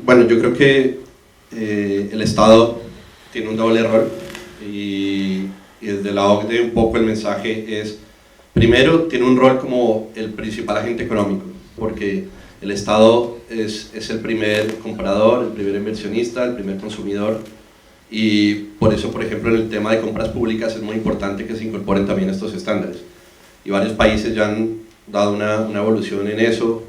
Bueno, yo creo que el Estado tiene un doble rol y desde la OCDE un poco el mensaje es, primero, tiene un rol como el principal agente económico, porque el Estado es el primer comprador, el primer inversionista, el primer consumidor, y por eso, por ejemplo, en el tema de compras públicas es muy importante que se incorporen también estos estándares. Y varios países ya han dado una evolución en eso.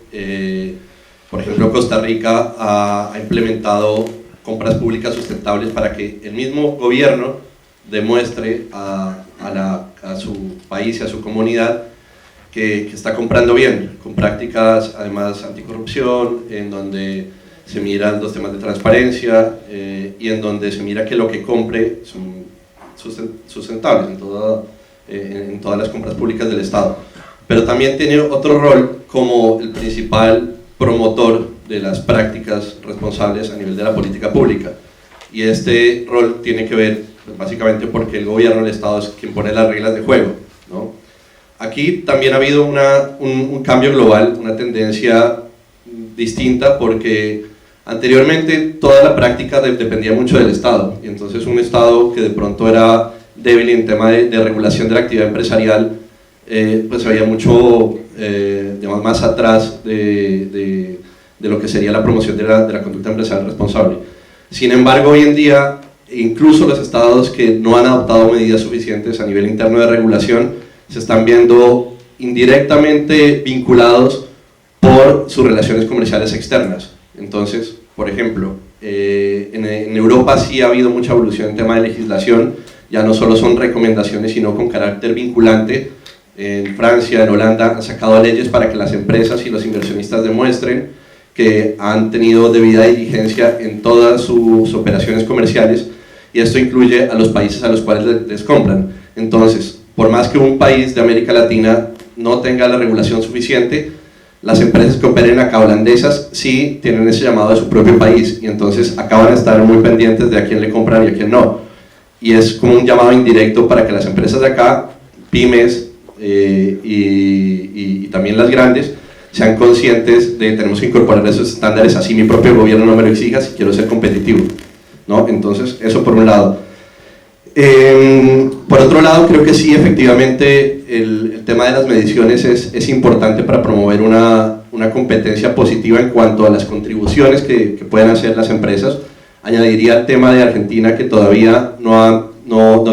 Por ejemplo, Costa Rica ha implementado compras públicas sustentables para que el mismo gobierno demuestre a su país y a su comunidad que está comprando bien, con prácticas además anticorrupción, en donde se miran los temas de transparencia y en donde se mira que lo que compre son sustentables en todas las compras públicas del Estado. Pero también tiene otro rol como el principal promotor de las prácticas responsables a nivel de la política pública. Y este rol tiene que ver pues, básicamente porque el gobierno, el Estado es quien pone las reglas de juego, ¿no? Aquí también ha habido un cambio global, una tendencia distinta, porque anteriormente toda la práctica dependía mucho del Estado, y entonces un Estado que de pronto era débil en tema de regulación de la actividad empresarial, pues se veía mucho digamos, más atrás de lo que sería la promoción de la conducta empresarial responsable. Sin embargo, hoy en día, incluso los estados que no han adoptado medidas suficientes a nivel interno de regulación, se están viendo indirectamente vinculados por sus relaciones comerciales externas. Entonces, por ejemplo, en Europa sí ha habido mucha evolución en tema de legislación, ya no solo son recomendaciones, sino con carácter vinculante. En Francia, en Holanda, han sacado leyes para que las empresas y los inversionistas demuestren que han tenido debida diligencia en todas sus operaciones comerciales, y esto incluye a los países a los cuales les compran. Entonces, por más que un país de América Latina no tenga la regulación suficiente, las empresas que operen acá holandesas sí tienen ese llamado de su propio país, y entonces acaban de estar muy pendientes de a quién le compran y a quién no. Y es como un llamado indirecto para que las empresas de acá, pymes y también las grandes, sean conscientes de que tenemos que incorporar esos estándares, así mi propio gobierno no me lo exija si quiero ser competitivo, ¿no? Entonces, eso por un lado. Por otro lado, creo que sí, efectivamente, el tema de las mediciones es importante para promover una competencia positiva en cuanto a las contribuciones que pueden hacer las empresas. Añadiría el tema de Argentina, que todavía no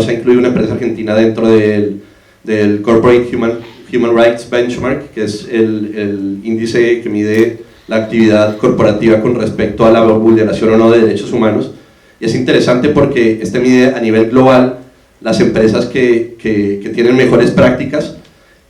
se ha incluido una empresa argentina dentro del Corporate Human Rights Benchmark, que es el índice que mide la actividad corporativa con respecto a la vulneración o no de derechos humanos. Y es interesante porque este mide a nivel global las empresas que tienen mejores prácticas.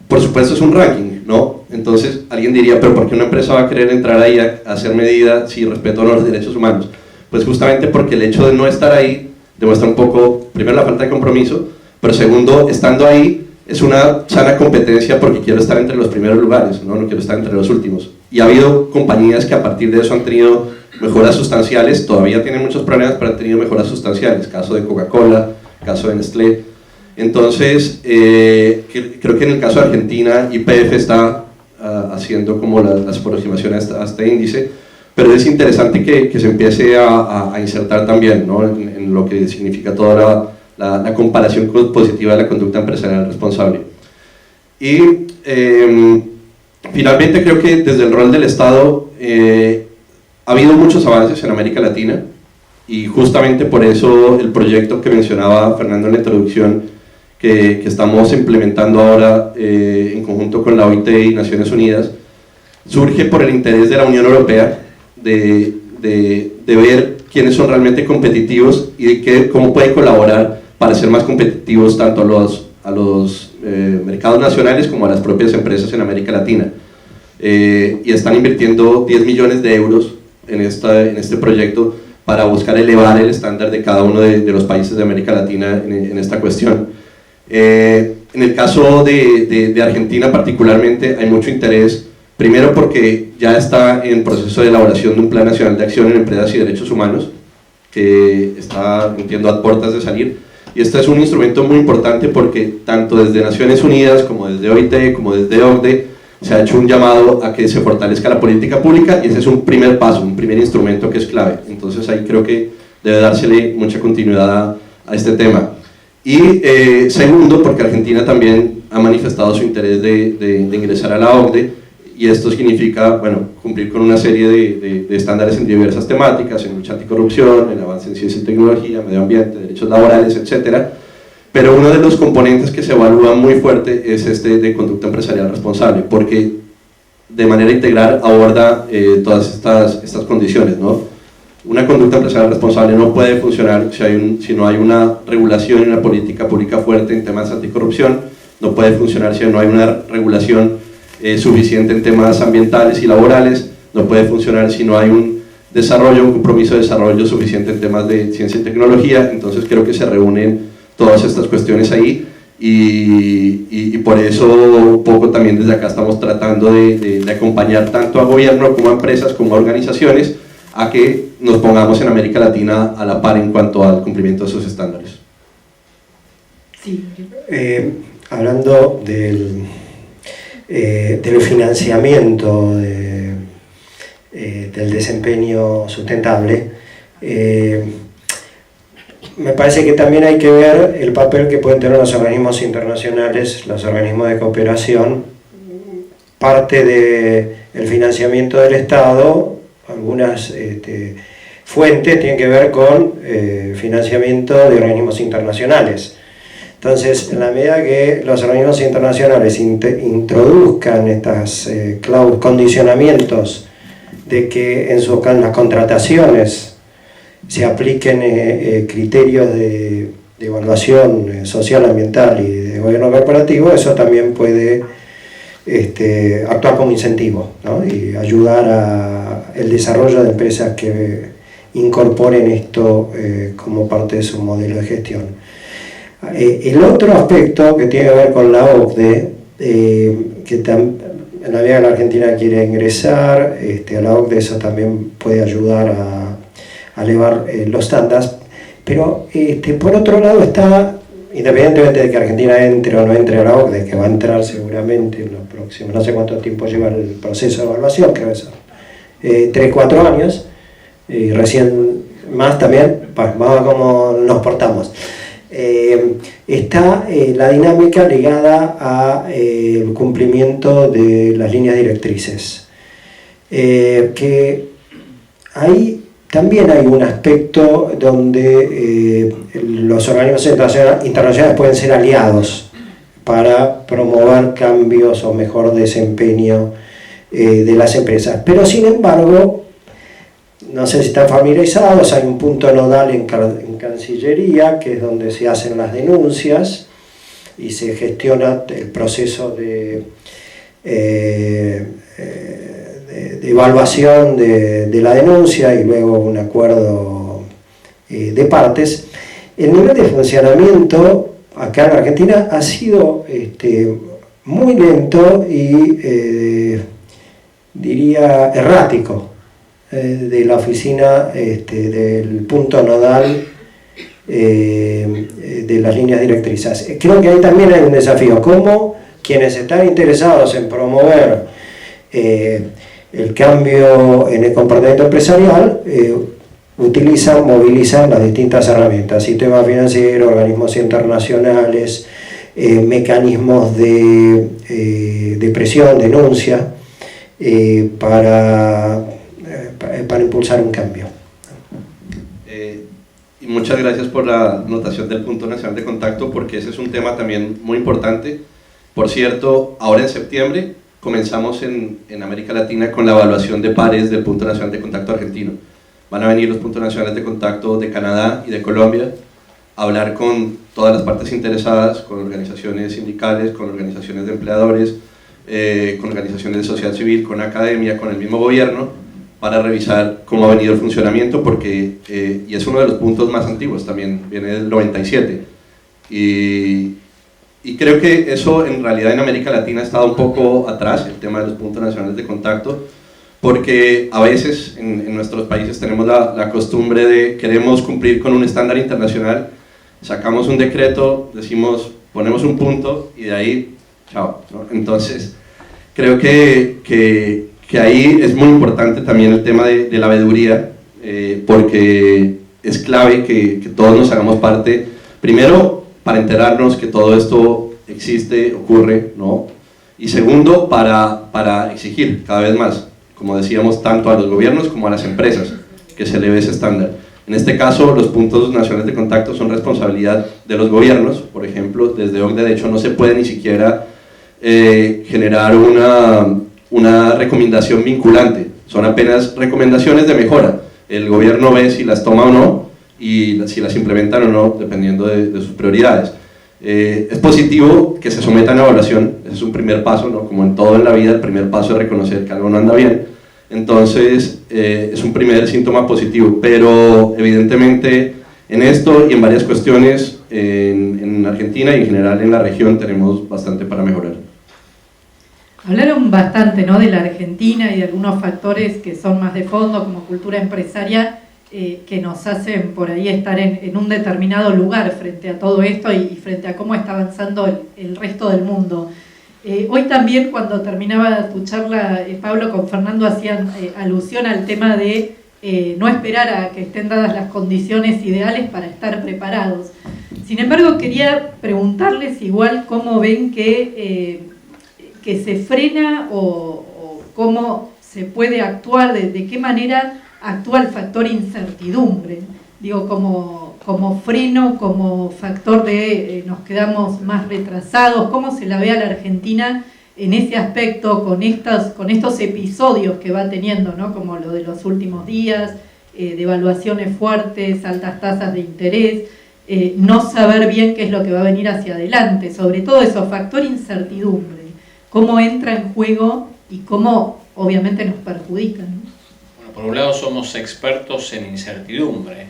Por supuesto es un ranking, ¿no? Entonces alguien diría, pero ¿por qué una empresa va a querer entrar ahí a hacer medida si respeto a los derechos humanos? Pues justamente porque el hecho de no estar ahí demuestra un poco, primero, la falta de compromiso, pero segundo, estando ahí es una sana competencia porque quiero estar entre los primeros lugares, no quiero estar entre los últimos. Y ha habido compañías que a partir de eso han tenido mejoras sustanciales, todavía tienen muchos problemas, pero han tenido mejoras sustanciales, caso de Coca-Cola, caso de Nestlé. Entonces, creo que en el caso de Argentina, YPF está haciendo como las aproximaciones a este índice, pero es interesante que se empiece a insertar también, ¿no? en lo que significa toda la comparación positiva de la conducta empresarial responsable. Y finalmente creo que desde el rol del Estado ha habido muchos avances en América Latina, y justamente por eso el proyecto que mencionaba Fernando en la introducción, que estamos implementando ahora en conjunto con la OIT y Naciones Unidas, surge por el interés de la Unión Europea de ver quiénes son realmente competitivos y de cómo puede colaborar para ser más competitivos tanto a los mercados nacionales como a las propias empresas en América Latina. Y están invirtiendo 10 millones de euros en este proyecto para buscar elevar el estándar de cada uno de los países de América Latina en esta cuestión. En el caso de Argentina particularmente hay mucho interés, primero porque ya está en proceso de elaboración de un Plan Nacional de Acción en Empresas y Derechos Humanos, que está, entiendo, a puertas de salir, y este es un instrumento muy importante porque tanto desde Naciones Unidas como desde OIT, como desde OCDE, se ha hecho un llamado a que se fortalezca la política pública y ese es un primer paso, un primer instrumento que es clave. Entonces ahí creo que debe dársele mucha continuidad a este tema. Y segundo, porque Argentina también ha manifestado su interés de ingresar a la OCDE, y esto significa, bueno, cumplir con una serie de estándares en diversas temáticas, en lucha anticorrupción, en avance en ciencia y tecnología, medio ambiente, derechos laborales, etcétera. Pero uno de los componentes que se evalúa muy fuerte es este de conducta empresarial responsable, porque de manera integral aborda todas estas condiciones, ¿no? Una conducta empresarial responsable no puede funcionar si no hay una regulación y una política pública fuerte en temas anticorrupción, no puede funcionar si no hay una regulación suficiente en temas ambientales y laborales, no puede funcionar si no hay un desarrollo, un compromiso de desarrollo suficiente en temas de ciencia y tecnología. Entonces creo que se reúnen todas estas cuestiones ahí y por eso un poco también desde acá estamos tratando de acompañar tanto a gobierno como a empresas como a organizaciones a que nos pongamos en América Latina a la par en cuanto al cumplimiento de esos estándares. Sí. Hablando del financiamiento del desempeño sustentable, me parece que también hay que ver el papel que pueden tener los organismos internacionales, los organismos de cooperación. Parte del financiamiento del Estado, algunas fuentes tienen que ver con financiamiento de organismos internacionales. Entonces, en la medida que los organismos internacionales introduzcan estas condicionamientos de que en las contrataciones se apliquen criterios de evaluación social, ambiental y de gobierno corporativo, eso también puede actuar como incentivo, ¿no? Y ayudar al desarrollo de empresas que incorporen esto como parte de su modelo de gestión. El otro aspecto que tiene que ver con la OCDE, que en la medida que la Argentina quiere ingresar a la OCDE, eso también puede ayudar a elevar los estándares, pero por otro lado está, independientemente de que Argentina entre o no entre a la OCDE, que va a entrar seguramente en los próximos, no sé cuánto tiempo lleva el proceso de evaluación, creo que son 3-4 años, y recién más también, vamos a ver cómo nos portamos. Está la dinámica ligada al cumplimiento de las líneas directrices, que ahí también hay un aspecto donde los organismos internacionales pueden ser aliados para promover cambios o mejor desempeño de las empresas, pero sin embargo, no sé si están familiarizados, hay un punto nodal en Cancillería, que es donde se hacen las denuncias y se gestiona el proceso de evaluación de la denuncia y luego un acuerdo de partes. El nivel de funcionamiento acá en Argentina ha sido muy lento y diría errático. De la oficina del punto nodal de las líneas directrices. Creo que ahí también hay un desafío, cómo quienes están interesados en promover el cambio en el comportamiento empresarial movilizan las distintas herramientas, sistema financiero, organismos internacionales, mecanismos de presión, denuncia, para impulsar un cambio. Y muchas gracias por la notación del punto nacional de contacto, porque ese es un tema también muy importante. Por cierto, ahora en septiembre comenzamos en América Latina con la evaluación de pares del punto nacional de contacto argentino. Van a venir los puntos nacionales de contacto de Canadá y de Colombia a hablar con todas las partes interesadas, con organizaciones sindicales, con organizaciones de empleadores, con organizaciones de sociedad civil, con academia, con el mismo gobierno, para revisar cómo ha venido el funcionamiento, porque, y es uno de los puntos más antiguos, también viene del 97, y creo que eso en realidad en América Latina ha estado un poco atrás, el tema de los puntos nacionales de contacto, porque a veces en nuestros países tenemos la costumbre de queremos cumplir con un estándar internacional, sacamos un decreto, decimos, ponemos un punto y de ahí, chao, ¿no? Entonces, Creo que ahí es muy importante también el tema de la veeduría, porque es clave que todos nos hagamos parte, primero para enterarnos que todo esto existe, ocurre, ¿no? Y segundo, para exigir cada vez más, como decíamos, tanto a los gobiernos como a las empresas, que se eleve ese estándar. En este caso, los puntos nacionales de contacto son responsabilidad de los gobiernos. Por ejemplo, desde OCDE, de hecho, no se puede ni siquiera generar una recomendación vinculante. Son apenas recomendaciones de mejora. El gobierno ve si las toma o no, y si las implementan o no, dependiendo de sus prioridades. Es positivo que se sometan a evaluación, ese es un primer paso, ¿no? Como en todo en la vida, el primer paso es reconocer que algo no anda bien. Entonces, es un primer síntoma positivo, pero evidentemente en esto y en varias cuestiones en Argentina y en general en la región tenemos bastante para mejorar. Hablaron bastante, ¿no?, de la Argentina y de algunos factores que son más de fondo, como cultura empresaria, que nos hacen por ahí estar en un determinado lugar frente a todo esto y frente a cómo está avanzando el resto del mundo. Hoy también, cuando terminaba tu charla, Pablo, con Fernando, hacían alusión al tema de no esperar a que estén dadas las condiciones ideales para estar preparados. Sin embargo, quería preguntarles igual cómo ven que se frena o cómo se puede actuar, de qué manera actúa el factor incertidumbre, digo, como freno, como factor de nos quedamos más retrasados, cómo se la ve a la Argentina en ese aspecto con estos episodios que va teniendo, ¿no?, como lo de los últimos días, devaluaciones fuertes, altas tasas de interés, no saber bien qué es lo que va a venir hacia adelante, sobre todo eso, factor incertidumbre, cómo entra en juego y cómo obviamente nos perjudica, ¿no? Por un lado somos expertos en incertidumbre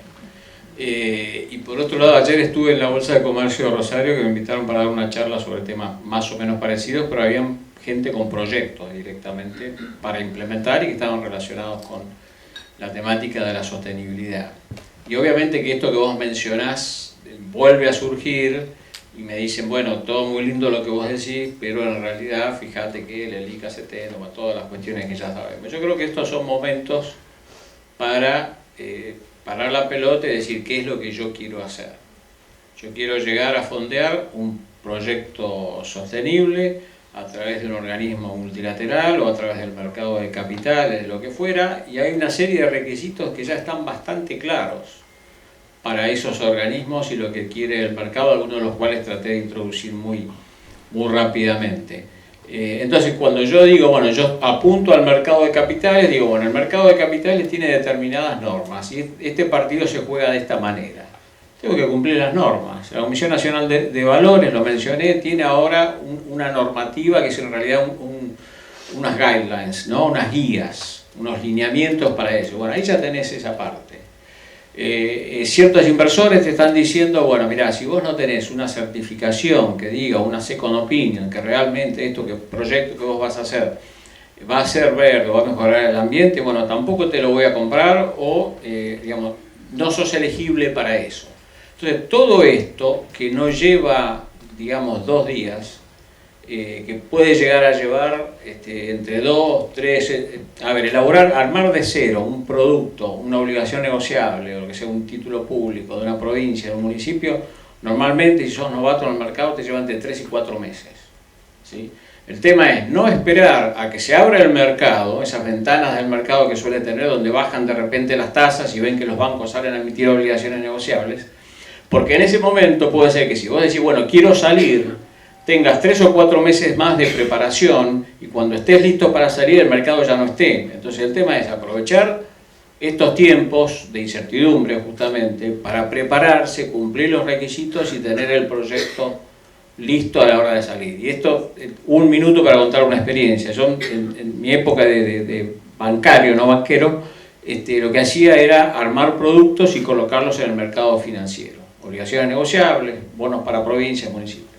y por otro lado ayer estuve en la Bolsa de Comercio de Rosario, que me invitaron para dar una charla sobre temas más o menos parecidos, pero había gente con proyectos directamente para implementar y que estaban relacionados con la temática de la sostenibilidad. Y obviamente que esto que vos mencionás vuelve a surgir y me dicen, bueno, todo muy lindo lo que vos decís, pero en realidad fíjate que el ICA 70, todas las cuestiones que ya sabemos. Yo creo que estos son momentos para parar la pelota y decir qué es lo que yo quiero hacer. Yo quiero llegar a fondear un proyecto sostenible a través de un organismo multilateral o a través del mercado de capitales, de lo que fuera, y hay una serie de requisitos que ya están bastante claros para esos organismos y lo que quiere el mercado, algunos de los cuales traté de introducir muy rápidamente. Entonces, cuando yo digo, bueno, yo apunto al mercado de capitales, digo, bueno, el mercado de capitales tiene determinadas normas y este partido se juega de esta manera. Tengo que cumplir las normas. La Comisión Nacional de Valores, lo mencioné, tiene ahora una normativa que es en realidad unas guidelines, ¿no?, unas guías, unos lineamientos para eso. Bueno, ahí ya tenés esa parte. Ciertos inversores te están diciendo, bueno, mirá, si vos no tenés una certificación que diga, una second opinion, que realmente proyecto que vos vas a hacer va a ser verde, va a mejorar el ambiente, bueno, tampoco te lo voy a comprar o, digamos, no sos elegible para eso. Entonces, todo esto que no lleva, digamos, 2 días, que puede llegar a llevar entre 2, 3, armar de cero un producto, una obligación negociable, o lo que sea un título público de una provincia, de un municipio, normalmente si sos novato en el mercado te lleva entre 3 y 4 meses. ¿Sí? El tema es no esperar a que se abra el mercado, esas ventanas del mercado que suele tener, donde bajan de repente las tasas y ven que los bancos salen a emitir obligaciones negociables, porque en ese momento puede ser que si vos decís, bueno, quiero salir, tengas 3 o 4 meses más de preparación y cuando estés listo para salir el mercado ya no esté. Entonces el tema es aprovechar estos tiempos de incertidumbre justamente para prepararse, cumplir los requisitos y tener el proyecto listo a la hora de salir. Y esto, 1 minuto para contar una experiencia. Yo en mi época de bancario, no banquero, lo que hacía era armar productos y colocarlos en el mercado financiero. Obligaciones negociables, bonos para provincias, municipios.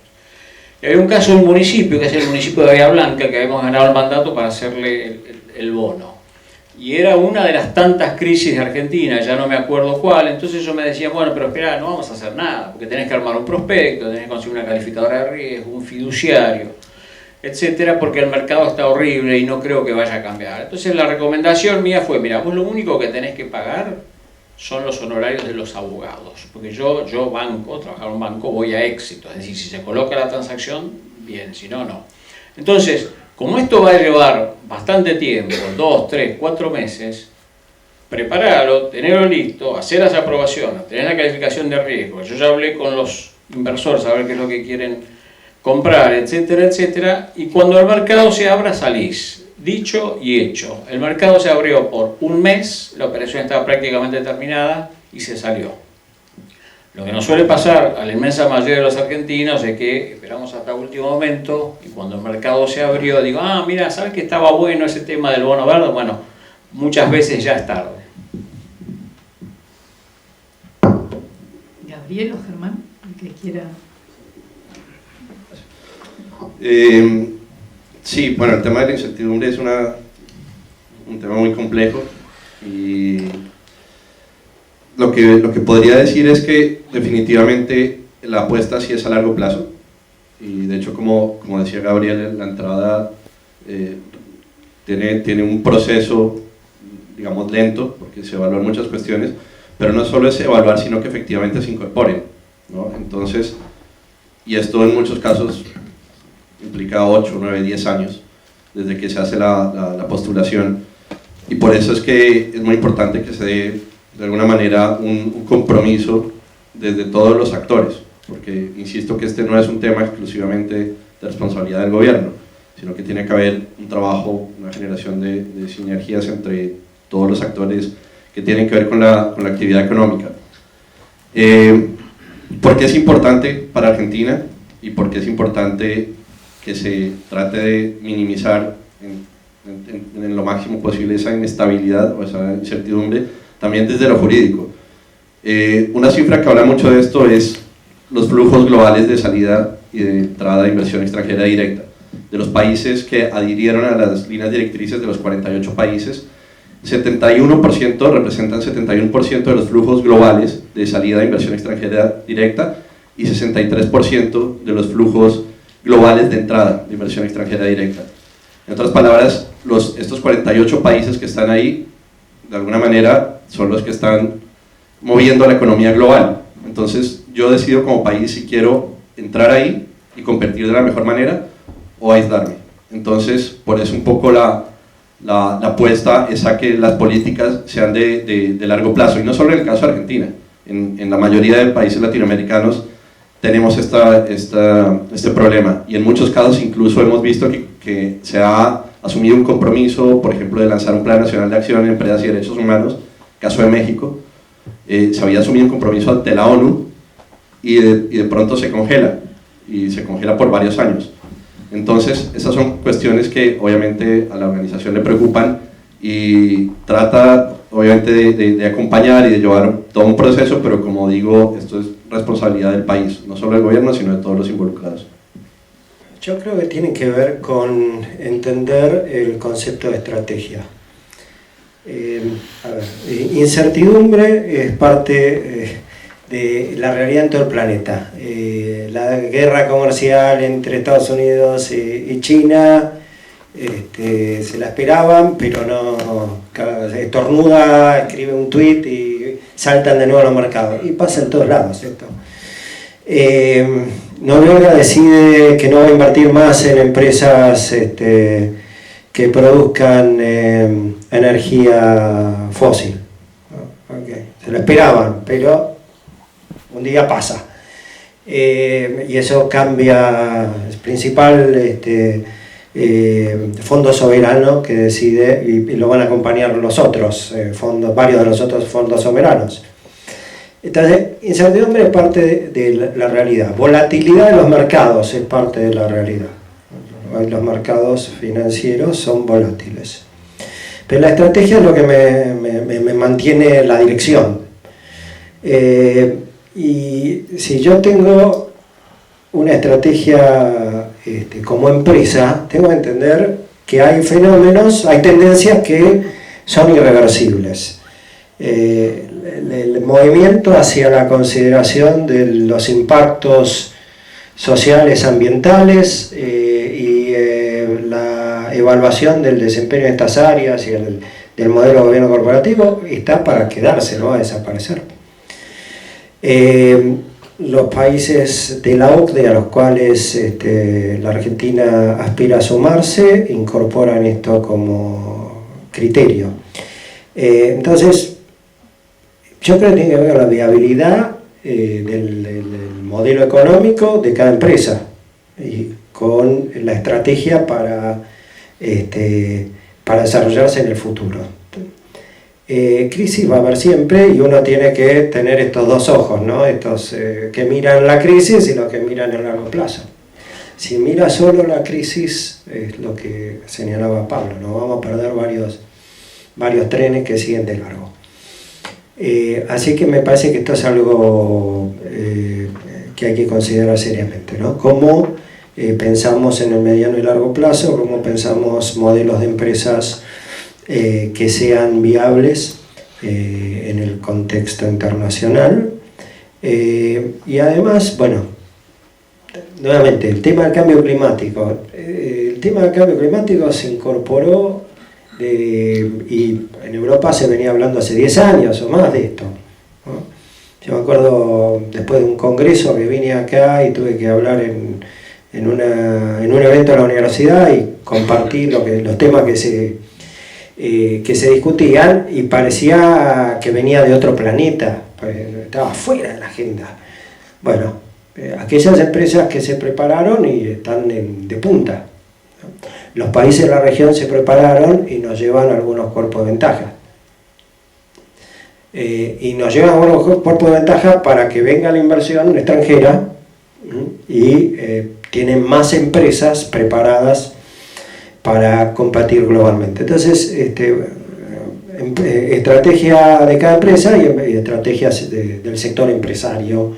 Y había un caso de un municipio, que es el municipio de Bahía Blanca, que habíamos ganado el mandato para hacerle el bono. Y era una de las tantas crisis de Argentina, ya no me acuerdo cuál, entonces yo me decía, bueno, pero espera, no vamos a hacer nada, porque tenés que armar un prospecto, tenés que conseguir una calificadora de riesgo, un fiduciario. etcétera, porque el mercado está horrible y no creo que vaya a cambiar. Entonces la recomendación mía fue, mira, vos lo único que tenés que pagar son los honorarios de los abogados, porque yo banco, trabajar en un banco, voy a éxito, es decir, si se coloca la transacción, bien, si no, no. Entonces, como esto va a llevar bastante tiempo, 2, 3, 4 meses, prepararlo, tenerlo listo, hacer las aprobaciones, tener la calificación de riesgo. Yo ya hablé con los inversores a ver qué es lo que quieren comprar, etcétera, etcétera, y cuando el mercado se abra salís. Dicho y hecho. El mercado se abrió por un mes, la operación estaba prácticamente terminada y se salió. Lo que nos suele pasar a la inmensa mayoría de los argentinos es que esperamos hasta el último momento y cuando el mercado se abrió digo, ah, mira, ¿sabes que estaba bueno ese tema del bono verde? Bueno, muchas veces ya es tarde. Gabriel o Germán, el que quiera. Sí, bueno, el tema de la incertidumbre es un tema muy complejo y lo que podría decir es que definitivamente la apuesta sí es a largo plazo y de hecho como decía Gabriel, la entrada tiene un proceso, digamos, lento porque se evalúan muchas cuestiones, pero no solo es evaluar sino que efectivamente se incorporen, ¿no? Entonces, y esto en muchos casos implica 8, 9, 10 años desde que se hace la postulación y por eso es que es muy importante que se dé de alguna manera un compromiso desde todos los actores, porque insisto que este no es un tema exclusivamente de responsabilidad del gobierno, sino que tiene que haber un trabajo, una generación de sinergias entre todos los actores que tienen que ver con la actividad económica. ¿Por qué es importante para Argentina y por qué es importante que se trate de minimizar en lo máximo posible esa inestabilidad o esa incertidumbre, también desde lo jurídico? Una cifra que habla mucho de esto es los flujos globales de salida y de entrada de inversión extranjera directa. De los países que adhirieron a las líneas directrices de los 48 países, 71% representan 71% de los flujos globales de salida de inversión extranjera directa y 63% de los flujos globales de entrada de inversión extranjera directa. En otras palabras, estos 48 países que están ahí, de alguna manera, son los que están moviendo la economía global. Entonces, yo decido como país si quiero entrar ahí y competir de la mejor manera o aislarme. Entonces, por eso un poco la apuesta es a que las políticas sean de largo plazo, y no solo en el caso de Argentina. En la mayoría de países latinoamericanos tenemos este problema, y en muchos casos incluso hemos visto que se ha asumido un compromiso, por ejemplo, de lanzar un Plan Nacional de Acción en Empresas y Derechos Humanos, caso de México. Se había asumido un compromiso ante la ONU y de pronto se congela, y se congela por varios años. Entonces, esas son cuestiones que obviamente a la organización le preocupan y trata obviamente de acompañar y de llevar todo un proceso, pero como digo, esto es responsabilidad del país, no solo del gobierno, sino de todos los involucrados. Yo creo que tiene que ver con entender el concepto de estrategia. Incertidumbre es parte de la realidad en todo el planeta. La guerra comercial entre Estados Unidos y China se la esperaban, pero no, estornuda, escribe un tweet y saltan de nuevo a los mercados. Y pasa en todos lados esto. Noruega decide que no va a invertir más en empresas que produzcan energía fósil. Okay. Se lo esperaban, pero un día pasa. Y eso cambia. El principal fondo soberano que decide, y lo van a acompañar los otros fondos, varios de los otros fondos soberanos. Entonces, incertidumbre es parte de la realidad. Volatilidad de los mercados es parte de la realidad. Los mercados financieros son volátiles. Pero la estrategia es lo que me mantiene la dirección. Y si yo tengo una estrategia como empresa, tengo que entender que hay fenómenos, hay tendencias que son irreversibles. El movimiento hacia la consideración de los impactos sociales, ambientales y evaluación del desempeño de estas áreas y del modelo de gobierno corporativo está para quedarse, no va a desaparecer. Los países de la OCDE a los cuales la Argentina aspira a sumarse incorporan esto como criterio. Entonces, yo creo que tiene que ver con la viabilidad del modelo económico de cada empresa y con la estrategia para desarrollarse en el futuro. Crisis va a haber siempre y uno tiene que tener estos dos ojos, ¿no? Estos que miran la crisis y los que miran el largo plazo. Si mira solo la crisis, es lo que señalaba Pablo, ¿no? Vamos a perder varios trenes que siguen de largo. Así que me parece que esto es algo que hay que considerar seriamente, ¿no? Cómo pensamos en el mediano y largo plazo, cómo pensamos modelos de empresas que sean viables en el contexto internacional. Y además, bueno, nuevamente, el tema del cambio climático. El tema del cambio climático se incorporó y en Europa se venía hablando hace 10 años o más de esto, ¿no? Yo me acuerdo después de un congreso que vine acá y tuve que hablar en un evento de la universidad y compartir los temas que se discutían, y parecía que venía de otro planeta, estaba fuera de la agenda. Bueno, aquellas empresas que se prepararon y están de punta, ¿no? Los países de la región se prepararon y nos llevan algunos cuerpos de ventaja. Y nos llevan algunos cuerpos de ventaja para que venga la inversión extranjera, y tienen más empresas preparadas para competir globalmente. Entonces, estrategia de cada empresa y estrategias del sector empresario.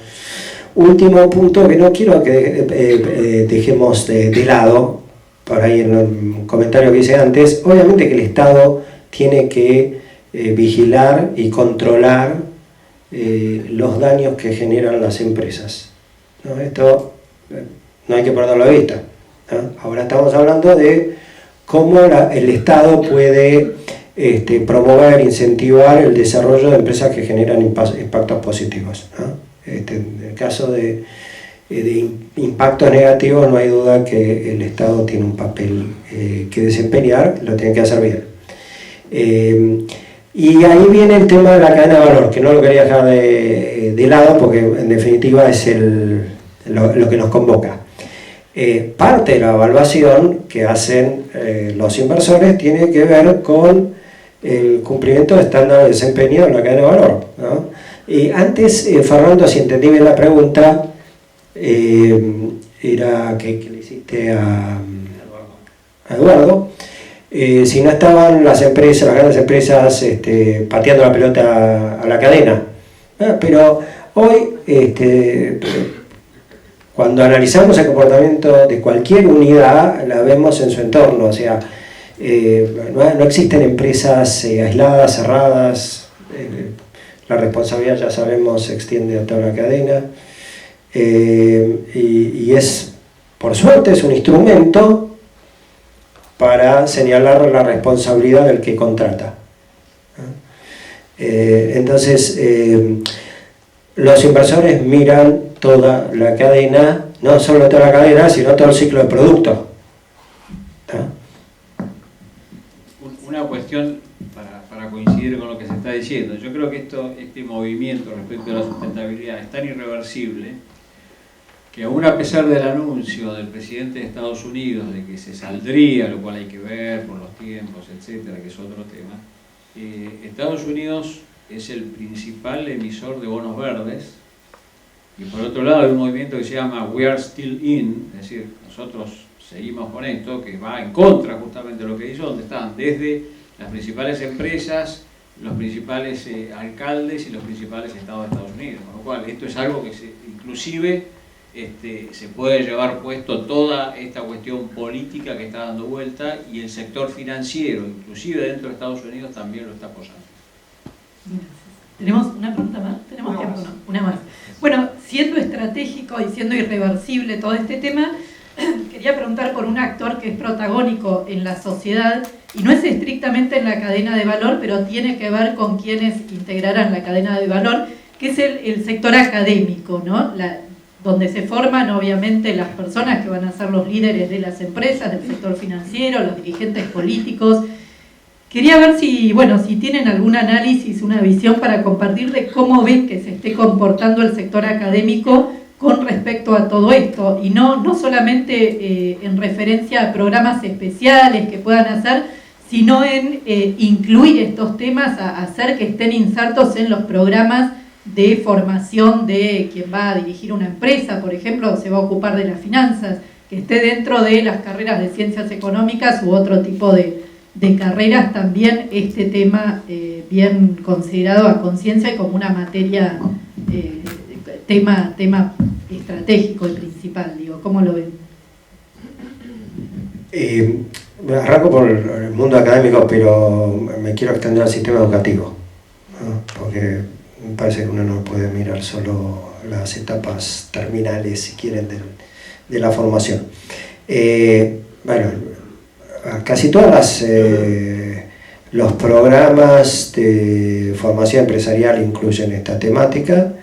Último punto que no quiero que dejemos de lado, por ahí en el comentario que hice antes, obviamente que el Estado tiene que vigilar y controlar los daños que generan las empresas, ¿no? Esto no hay que perderlo de vista, ¿no? Ahora estamos hablando de cómo el Estado puede promover, incentivar el desarrollo de empresas que generan impactos positivos, ¿no? En el caso de impactos negativos, no hay duda que el Estado tiene un papel que desempeñar, lo tiene que hacer bien. Y ahí viene el tema de la cadena de valor, que no lo quería dejar de lado porque en definitiva es lo que nos convoca. Parte de la evaluación que hacen los inversores tiene que ver con el cumplimiento de estándares de desempeño en la cadena de valor, ¿no? Y antes, Fernando, si entendí bien la pregunta, era que le hiciste a Eduardo, si no estaban las grandes empresas pateando la pelota a la cadena. Pero hoy, cuando analizamos el comportamiento de cualquier unidad, la vemos en su entorno, o sea, no existen empresas aisladas, cerradas, la responsabilidad, ya sabemos, se extiende a toda la cadena, y es, por suerte, es un instrumento para señalar la responsabilidad del que contrata. Entonces, los inversores miran toda la cadena, no solo toda la cadena, sino todo el ciclo de producto. Una cuestión para coincidir con lo que se está diciendo. Yo creo que este movimiento respecto a la sustentabilidad es tan irreversible que aún a pesar del anuncio del presidente de Estados Unidos de que se saldría, lo cual hay que ver por los tiempos, etcétera, que es otro tema, Estados Unidos es el principal emisor de bonos verdes, y por otro lado hay un movimiento que se llama We Are Still In, es decir, nosotros seguimos con esto, que va en contra justamente de lo que hizo, donde están desde las principales empresas, los principales alcaldes y los principales estados de Estados Unidos, con lo cual esto es algo que inclusive se puede llevar puesto toda esta cuestión política que está dando vuelta, y el sector financiero, inclusive dentro de Estados Unidos, también lo está apoyando. ¿Tenemos una pregunta más? ¿Tenemos tiempo? No, una más. Bueno, siendo estratégico y siendo irreversible todo este tema, quería quería preguntar por un actor que es protagónico en la sociedad y no es estrictamente en la cadena de valor, pero tiene que ver con quienes integrarán la cadena de valor, que es el sector académico, ¿no? Donde se forman obviamente las personas que van a ser los líderes de las empresas, del sector financiero, los dirigentes políticos. Quería ver si tienen algún análisis, una visión para compartir de cómo ven que se esté comportando el sector académico con respecto a todo esto, y no solamente en referencia a programas especiales que puedan hacer, sino en incluir estos temas, a hacer que estén insertos en los programas de formación de quien va a dirigir una empresa, por ejemplo, se va a ocupar de las finanzas, que esté dentro de las carreras de ciencias económicas u otro tipo de carreras, también este tema bien considerado a conciencia y como una materia, tema estratégico y principal, digo, ¿cómo lo ven? Arranco por el mundo académico, pero me quiero extender al sistema educativo, ¿no? Porque me parece que uno no puede mirar solo las etapas terminales, si quieren, de la formación. Bueno, casi todas los programas de formación empresarial incluyen esta temática,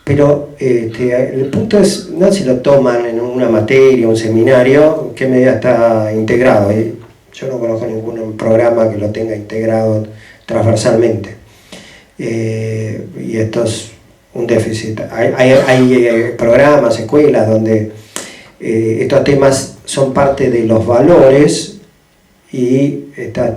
pero el punto es no si lo toman en una materia, un seminario, en qué medida está integrado. Yo no conozco ningún programa que lo tenga integrado transversalmente. Y esto es un déficit. Hay programas, escuelas donde estos temas son parte de los valores y esta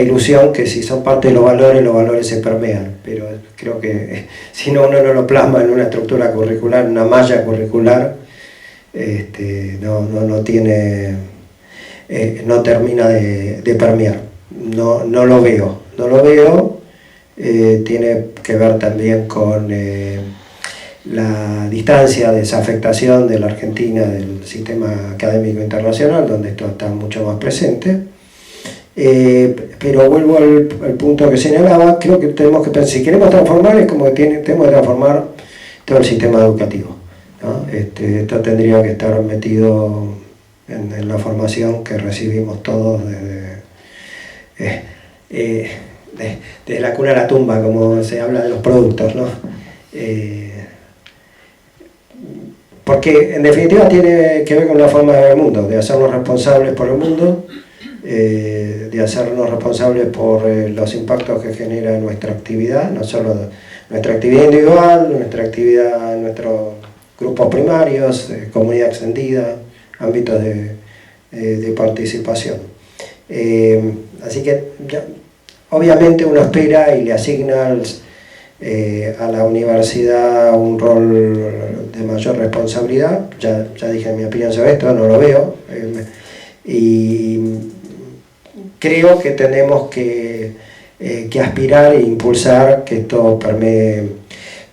ilusión que si son parte de los valores se permean, pero creo que si no uno no lo plasma en una estructura curricular, una malla curricular, no termina de permear. No lo veo. Tiene que ver también con la distancia, desafectación de la Argentina del sistema académico internacional, donde esto está mucho más presente. Pero vuelvo al punto que señalaba, creo que tenemos que pensar, si queremos transformar, es como que tenemos que transformar todo el sistema educativo, ¿no? Esto tendría que estar metido en la formación que recibimos todos desde la cuna a la tumba, como se habla de los productos, ¿no? Porque en definitiva tiene que ver con la forma de ver el mundo, de hacernos responsables por el mundo, de hacernos responsables por los impactos que genera nuestra actividad, no solo nuestra actividad individual, nuestra actividad en nuestros grupos primarios, comunidad extendida, ámbitos de participación. Así que obviamente uno espera y le asigna a la universidad un rol de mayor responsabilidad. Ya dije mi opinión sobre esto, no lo veo. Y creo que tenemos que aspirar e impulsar que esto permee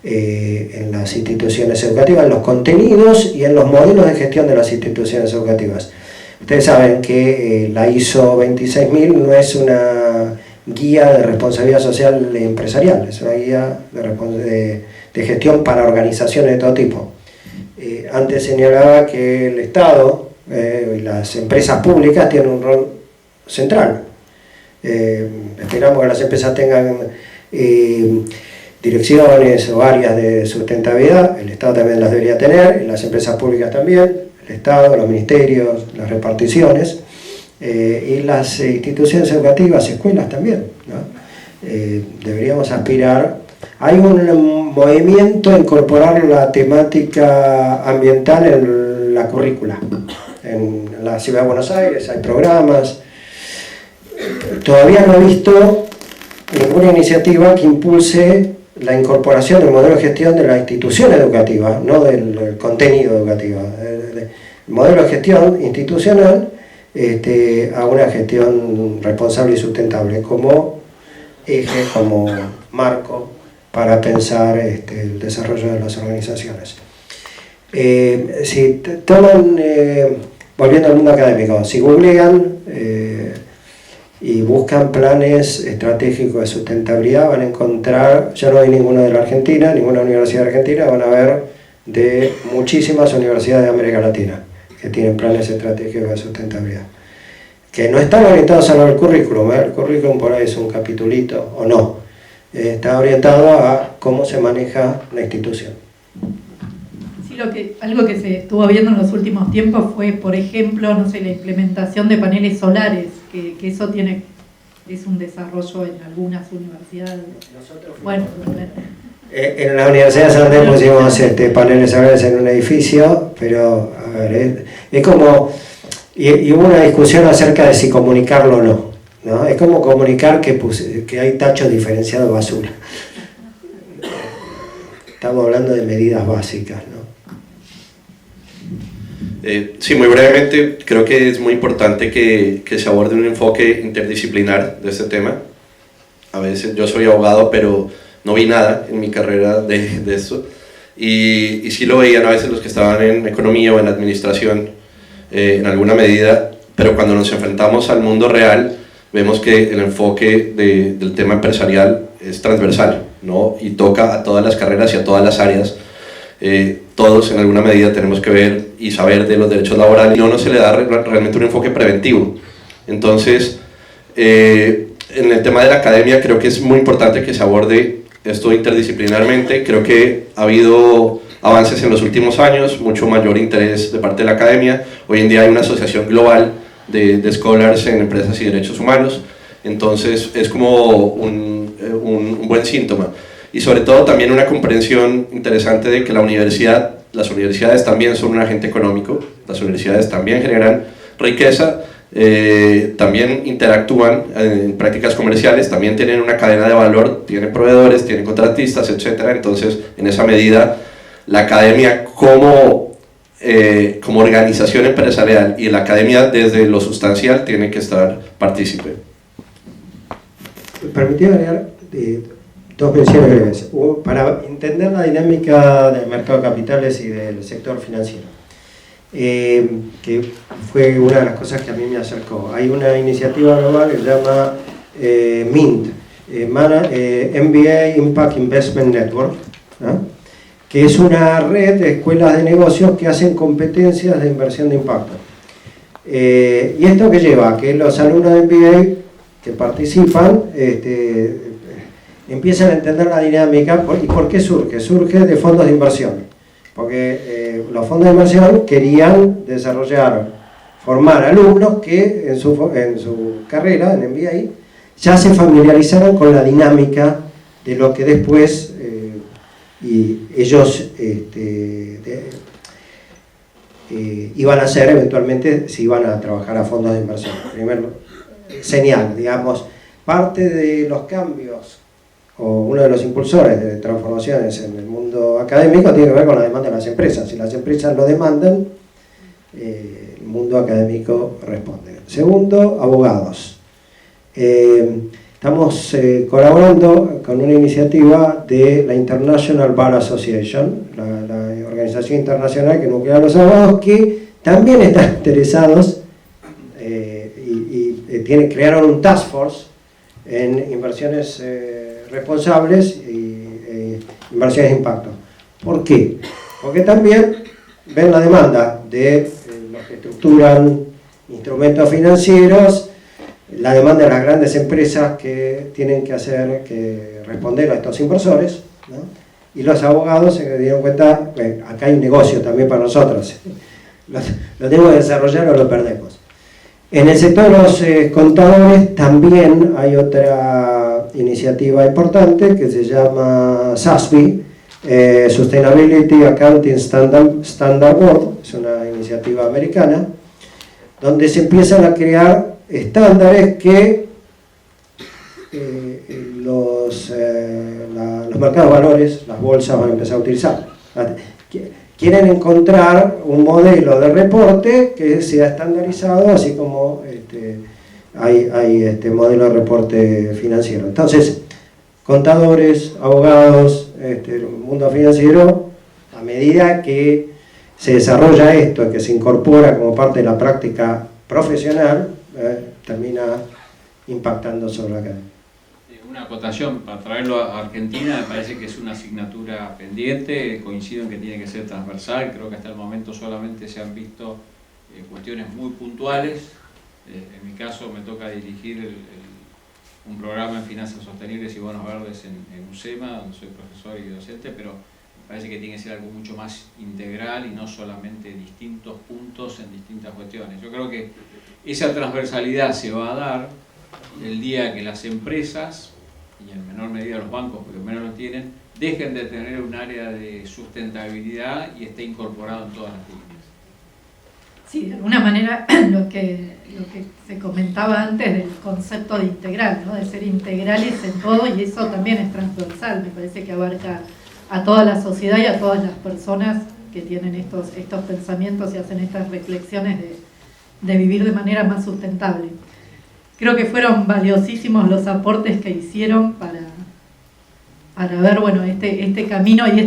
en las instituciones educativas, en los contenidos y en los modelos de gestión de las instituciones educativas. Ustedes saben que la ISO 26000 no es una guía de responsabilidad social empresarial, es una guía de gestión para organizaciones de todo tipo. Antes señalaba que el Estado y las empresas públicas tienen un rol central. Esperamos que las empresas tengan direcciones o áreas de sustentabilidad, el Estado también las debería tener, las empresas públicas también, el Estado, los ministerios, las reparticiones, y las instituciones educativas, escuelas también, ¿no? Deberíamos aspirar. Hay un movimiento a incorporar la temática ambiental en la currícula. En la Ciudad de Buenos Aires hay programas. Todavía no he visto ninguna iniciativa que impulse la incorporación del modelo de gestión de la institución educativa, no del contenido educativo. El modelo de gestión institucional a una gestión responsable y sustentable como eje, como marco para pensar el desarrollo de las organizaciones. Si toman, volviendo al mundo académico, si googlean y buscan planes estratégicos de sustentabilidad, van a encontrar, ya no hay ninguno de la Argentina, ninguna universidad argentina, van a ver de muchísimas universidades de América Latina que tienen planes estratégicos de sustentabilidad, que no están orientados a lo del currículum, el currículum por ahí es un capitulito o no, está orientado a cómo se maneja la institución. Sí, algo que se estuvo viendo en los últimos tiempos fue, por ejemplo, no sé, la implementación de paneles solares, que eso es un desarrollo en algunas universidades. Bueno, en la Universidad de San Andrés pusimos paneles solares en un edificio, pero a ver, es como, y hubo una discusión acerca de si comunicarlo o no, ¿no? Es como comunicar que hay tachos diferenciados de basura. Estamos hablando de medidas básicas, ¿no? Sí, muy brevemente, creo que es muy importante que se aborde un enfoque interdisciplinar de este tema. A veces yo soy abogado, pero no vi nada en mi carrera de esto, y sí lo veían a veces los que estaban en economía o en administración en alguna medida, pero cuando nos enfrentamos al mundo real vemos que el enfoque del tema empresarial es transversal, ¿no? Y toca a todas las carreras y a todas las áreas. Todos en alguna medida tenemos que ver y saber de los derechos laborales, y no se le da realmente un enfoque preventivo. Entonces, en el tema de la academia creo que es muy importante que se aborde esto interdisciplinarmente. Creo que ha habido avances en los últimos años, mucho mayor interés de parte de la academia. Hoy en día hay una asociación global de scholars en empresas y derechos humanos, entonces es como un buen síntoma. Y sobre todo también una comprensión interesante de que las universidades también son un agente económico, las universidades también generan riqueza, también interactúan en prácticas comerciales, también tienen una cadena de valor, tienen proveedores, tienen contratistas, etc. Entonces, en esa medida, la academia como organización empresarial y la academia desde lo sustancial tiene que estar partícipe. Permítame agregar dos menciones breves. Para entender la dinámica del mercado de capitales y del sector financiero, que fue una de las cosas que a mí me acercó. Hay una iniciativa global que se llama MINT, MBA Impact Investment Network, ¿no? Que es una red de escuelas de negocios que hacen competencias de inversión de impacto. ¿Y esto qué lleva? Que los alumnos de MBA que participan empiezan a entender la dinámica. ¿Y por qué surge? Surge de fondos de inversión, porque los fondos de inversión querían formar alumnos que en su carrera en MBA ya se familiarizaran con la dinámica de lo que después y ellos iban a hacer eventualmente si iban a trabajar a fondos de inversión. Primero, señal, digamos, parte de los cambios o uno de los impulsores de transformaciones en el mundo académico tiene que ver con la demanda de las empresas. Si las empresas lo demandan, el mundo académico responde. Segundo, abogados. Estamos colaborando con una iniciativa de la International Bar Association, la organización internacional que nuclea a los abogados, que también están interesados crearon un task force en inversiones responsables y inversiones de impacto. ¿Por qué? Porque también ven la demanda de los que estructuran instrumentos financieros, la demanda de las grandes empresas que tienen que responder a estos inversores, ¿no? Y los abogados se dieron cuenta, bueno, acá hay un negocio también para nosotros, lo tenemos que desarrollar o lo perdemos. En el sector de los contadores también hay otra iniciativa importante que se llama SASB, Sustainability Accounting Standard Board, es una iniciativa americana, donde se empiezan a crear estándares que los mercados de valores, las bolsas van a empezar a utilizar. Quieren encontrar un modelo de reporte que sea estandarizado, así como hay modelo de reporte financiero. Entonces, contadores, abogados, el mundo financiero, a medida que se desarrolla esto, que se incorpora como parte de la práctica profesional, termina impactando sobre la cadena. una acotación para traerlo a Argentina, me parece que es una asignatura pendiente, coincido en que tiene que ser transversal, creo que hasta el momento solamente se han visto cuestiones muy puntuales. En mi caso me toca dirigir un programa en finanzas sostenibles y bonos verdes en UCEMA, donde soy profesor y docente, pero me parece que tiene que ser algo mucho más integral y no solamente distintos puntos en distintas cuestiones. Yo creo que esa transversalidad se va a dar el día que las empresas, y en menor medida los bancos, porque menos lo tienen, dejen de tener un área de sustentabilidad y esté incorporado en todas las líneas. Sí, de alguna manera lo que se comentaba antes del concepto de integral, ¿no? De ser integrales en todo, y eso también es transversal, me parece que abarca a toda la sociedad y a todas las personas que tienen estos pensamientos y hacen estas reflexiones de vivir de manera más sustentable. Creo que fueron valiosísimos los aportes que hicieron para ver, bueno, este camino y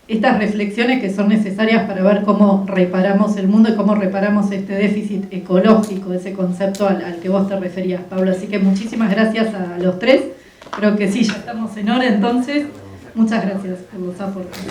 estas reflexiones que son necesarias para ver cómo reparamos el mundo y cómo reparamos este déficit ecológico, ese concepto al que vos te referías, Pablo. Así que muchísimas gracias a los tres. Creo que sí, ya estamos en hora, entonces muchas gracias por los aportes.